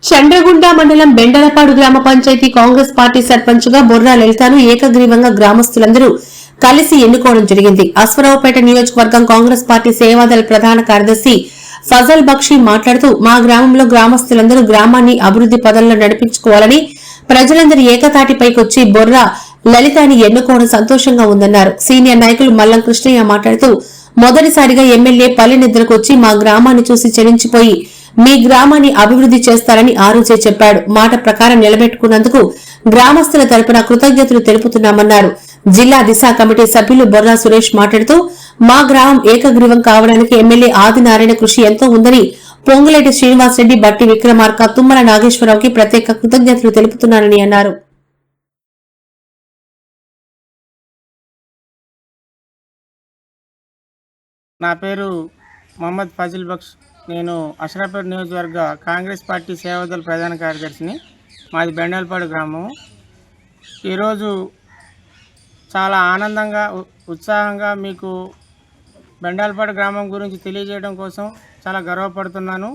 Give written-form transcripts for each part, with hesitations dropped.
చంద్రగుండ మండలం బెండలపాడు గ్రామ పంచాయతీ కాంగ్రెస్ పార్టీ సర్పంచ్ గా బొర్రా లలితను ఏకగ్రీవంగా గ్రామస్తులందరూ కలిసి ఎన్నుకోవడం జరిగింది. అశ్వరావుపేట నియోజకవర్గం కాంగ్రెస్ పార్టీ సేవాదళ ప్రధాన కార్యదర్శి ఫజల్ బక్షి మాట్లాడుతూ, మా గ్రామంలో గ్రామస్తులందరూ గ్రామాన్ని అభివృద్ది పదంలో నడిపించుకోవాలని ప్రజలందరూ ఏకతాటిపైకొచ్చి బొర్రా లలితాని ఎన్నుకోవడం సంతోషంగా ఉందన్నారు. సీనియర్ నాయకులు మల్లం కృష్ణయ్య మాట్లాడుతూ, మొదటిసారిగా ఎమ్మెల్యే పల్లె నిద్రకు వచ్చి మా గ్రామాన్ని చూసి చలించిపోయి మీ గ్రామాన్ని అభివృద్ధి చేస్తారని ఆ రోజే చెప్పాడు. మాట ప్రకారం నిలబెట్టుకున్నందుకు గ్రామస్తుల తరపున కృతజ్ఞతలు తెలుపుతున్నామన్నారు. జిల్లా దిశ కమిటీ సభ్యులు బొర్రా సురేష్ మాట్లాడుతూ, మా గ్రామం ఏకగ్రీవం కావడానికి ఎమ్మెల్యే ఆదినారాయణ కృషి ఎంతో ఉందని, పొంగులేటి శ్రీనివాసరెడ్డి, బట్టి విక్రమార్క, తుమ్మల నాగేశ్వరరావుకి ప్రత్యేక కృతజ్ఞతలు తెలుపుతున్నారని అన్నారు. నా పేరు మొహమ్మద్ ఫజిల్ బక్ష్. నేను అశ్వరావుపేట నియోజకవర్గ కాంగ్రెస్ పార్టీ సేవాదళ ప్రధాన కార్యదర్శిని. మాది బెండలపాడు గ్రామం. ఈరోజు చాలా ఆనందంగా ఉత్సాహంగా మీకు బెండలపాడు గ్రామం గురించి తెలియజేయడం కోసం చాలా గర్వపడుతున్నాను.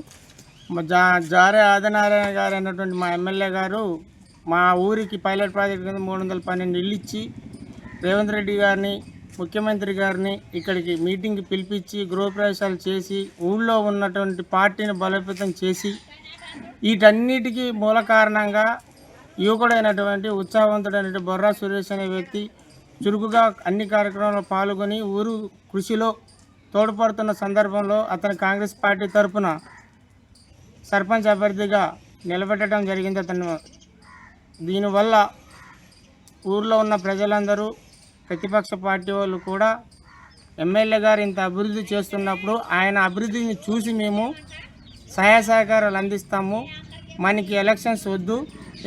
జారే ఆదినారాయణ గారు అయినటువంటి మా ఎమ్మెల్యే గారు మా ఊరికి పైలట్ ప్రాజెక్ట్ కింద 312 ఇళ్ళు ఇచ్చి రేవంత్ రెడ్డి గారిని, ముఖ్యమంత్రి గారిని ఇక్కడికి మీటింగ్కి పిలిపించి గృహప్రవేశాలు చేసి ఊళ్ళో ఉన్నటువంటి పార్టీని బలోపేతం చేసి వీటన్నిటికీ మూల కారణంగా యువకుడైనటువంటి ఉత్సాహవంతుడైనటువంటి బొర్రా సురేష్ అనే వ్యక్తి చురుకుగా అన్ని కార్యక్రమాల్లో పాల్గొని ఊరు కృషిలో తోడ్పడుతున్న సందర్భంలో అతను కాంగ్రెస్ పార్టీ తరఫున సర్పంచ్ అభ్యర్థిగా నిలబెట్టడం జరిగింది. దీనివల్ల ఊర్లో ఉన్న ప్రజలందరూ, ప్రతిపక్ష పార్టీ వాళ్ళు కూడా ఎమ్మెల్యే గారు ఇంత అభివృద్ధి చేస్తున్నప్పుడు ఆయన అభివృద్ధిని చూసి మేము సహాయ సహకారాలు అందిస్తాము, మనకి ఎలక్షన్స్ వద్దు,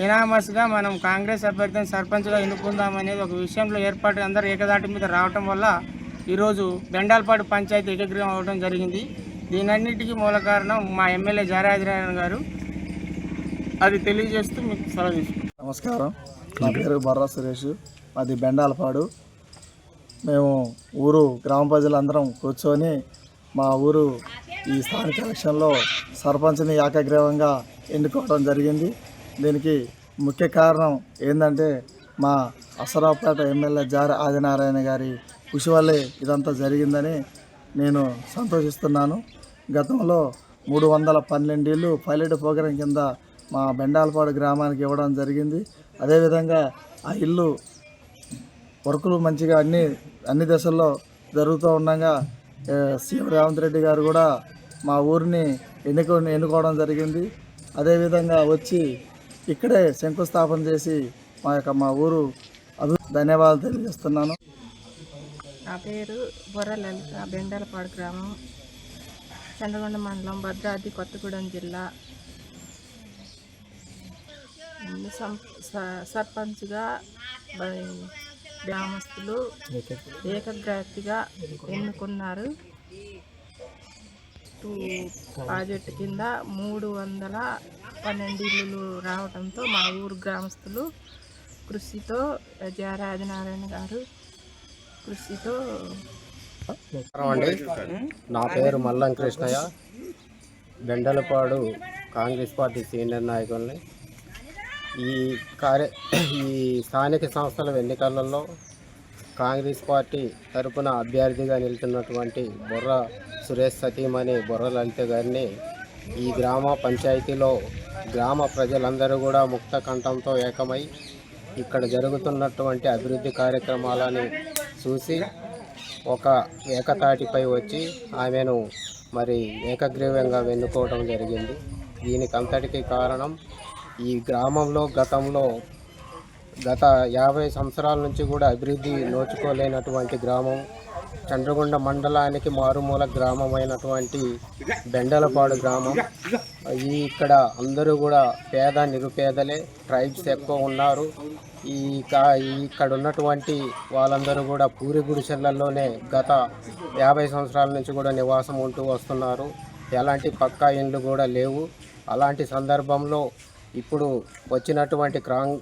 ఎనామస్గా మనం కాంగ్రెస్ అభ్యర్థిని సర్పంచ్గా ఎన్నుకుందామనేది ఒక విషయంలో ఏర్పాటు అందరూ ఏకదాటి మీద రావటం వల్ల ఈరోజు బెండలపాడు పంచాయతీ ఏకగ్రీవం అవ్వడం జరిగింది. దీనన్నిటికీ మూల కారణం మా ఎమ్మెల్యే జారే ఆదినారాయణ గారు. అది తెలియజేస్తూ మీకు సెలవు తీసుకుంటాం. నమస్కారం. నా పేరు బొర్రా సురేష్. మాది బెండలపాడు. మేము ఊరు గ్రామ ప్రజలందరం కూర్చొని మా ఊరు ఈ స్థానిక ఎలక్షన్లో సర్పంచ్ని ఏకగ్రీవంగా ఎన్నుకోవడం జరిగింది. దీనికి ముఖ్య కారణం ఏంటంటే మా అశ్వరావుపేట ఎమ్మెల్యే జారే ఆదినారాయణ గారి కృషి వల్లే ఇదంతా జరిగిందని నేను సంతోషిస్తున్నాను. గతంలో 312 ఇళ్ళు పైలట్ ప్రోగ్రాం కింద మా బెండలపాడు గ్రామానికి ఇవ్వడం జరిగింది. అదేవిధంగా ఆ ఇల్లు వర్కులు మంచిగా అన్ని దశల్లో జరుగుతూ ఉండగా సీఎం రేవంత్ రెడ్డి గారు కూడా మా ఊరిని ఎన్నుకోవడం జరిగింది. అదేవిధంగా వచ్చి ఇక్కడే శంకుస్థాపన చేసి మా ఊరు ధన్యవాదాలు తెలియజేస్తున్నాను. నా పేరు బొర్రా లలిత, బెండలపాడు గ్రామం, చంద్రగొండ మండలం, భద్రాద్రి కొత్తగూడెం జిల్లా. సర్పంచ్గా గ్రామస్తులు ఏకగ్రతిగా ఎన్నుకున్నారు. ప్రాజెక్టు కింద 312 ఇళ్ళు రావడంతో మా ఊరు గ్రామస్తులు కృషితో, జారే ఆదినారాయణ గారు కృషితో. నా పేరు మల్లం కృష్ణయ్య, బెండలపాడు కాంగ్రెస్ పార్టీ సీనియర్ నాయకుల్ని. ఈ స్థానిక సంస్థల ఎన్నికలలో కాంగ్రెస్ పార్టీ తరపున అభ్యర్థిగా నిలుతున్నటువంటి బొర్రా సురేష్ సతీమణి బొర్రా లలిత గారిని ఈ గ్రామ పంచాయతీలో గ్రామ ప్రజలందరూ కూడా ముక్త కంఠంతో ఏకమై ఇక్కడ జరుగుతున్నటువంటి అభివృద్ధి కార్యక్రమాలని చూసి ఒక ఏకతాటిపై వచ్చి ఆమెను మరి ఏకగ్రీవంగా ఎన్నుకోవడం జరిగింది. దీనికి అంతటికీ కారణం ఈ గ్రామంలో గత 50 సంవత్సరాల నుంచి కూడా అభివృద్ధి నోచుకోలేనటువంటి గ్రామం, చంద్రగుండ మండలానికి మారుమూల గ్రామమైనటువంటి బెండలపాడు గ్రామం. ఇక్కడ అందరూ కూడా పేద నిరుపేదలే, ట్రైబ్స్ ఎక్కువ ఉన్నారు. ఇక్కడ ఉన్నటువంటి వాళ్ళందరూ కూడా పూరి గుడిసెళ్లలోనే గత 50 సంవత్సరాల నుంచి కూడా నివాసం ఉంటూ వస్తున్నారు. ఎలాంటి పక్కా ఇండ్లు కూడా లేవు. అలాంటి సందర్భంలో ఇప్పుడు వచ్చినటువంటి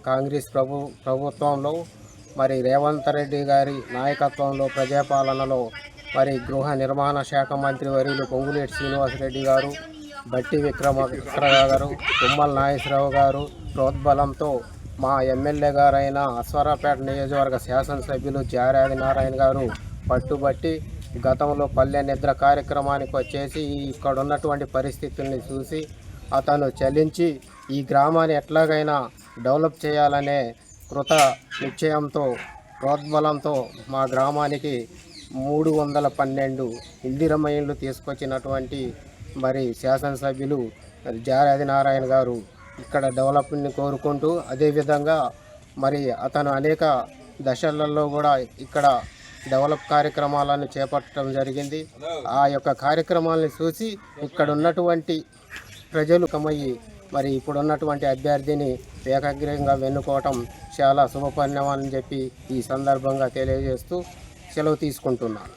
కాంగ్రెస్ ప్రభుత్వంలో మరి రేవంత్ రెడ్డి గారి నాయకత్వంలో ప్రజాపాలనలో మరి గృహ నిర్మాణ శాఖ మంత్రి వర్యులు పొంగులేటి శ్రీనివాసరెడ్డి గారు, బట్టి విక్రమార్క గారు, తుమ్మల నాగేశ్వరరావు గారు ప్రోద్బలంతో మా ఎమ్మెల్యే గారైన అశ్వరాపేట నియోజకవర్గ శాసనసభ్యులు జారాది నారాయణ గారు పట్టుబట్టి గతంలో పల్లె నిద్ర కార్యక్రమానికి వచ్చేసి ఇక్కడ ఉన్నటువంటి పరిస్థితుల్ని చూసి అతను చలించి ఈ గ్రామాన్ని ఎట్లాగైనా డెవలప్ చేయాలనే కృత నిశ్చయంతో ప్రోద్బలంతో మా గ్రామానికి 312 ఇందిరమ్మ ఇళ్ళు తీసుకొచ్చినటువంటి మరి శాసనసభ్యులు జారాది నారాయణ గారు ఇక్కడ డెవలప్ని కోరుకుంటూ, అదేవిధంగా మరి అతను అనేక దశలలో కూడా ఇక్కడ డెవలప్ కార్యక్రమాలను చేపట్టడం జరిగింది. ఆ యొక్క కార్యక్రమాలను చూసి ఇక్కడ ఉన్నటువంటి ప్రజలు కమయ్యి మరి ఇప్పుడున్నటువంటి అభ్యర్థిని ఏకాగ్రంగా వెన్నుకోవటం చాలా శుభపరిణామని చెప్పి ఈ సందర్భంగా తెలియజేస్తూ సెలవు తీసుకుంటున్నాను.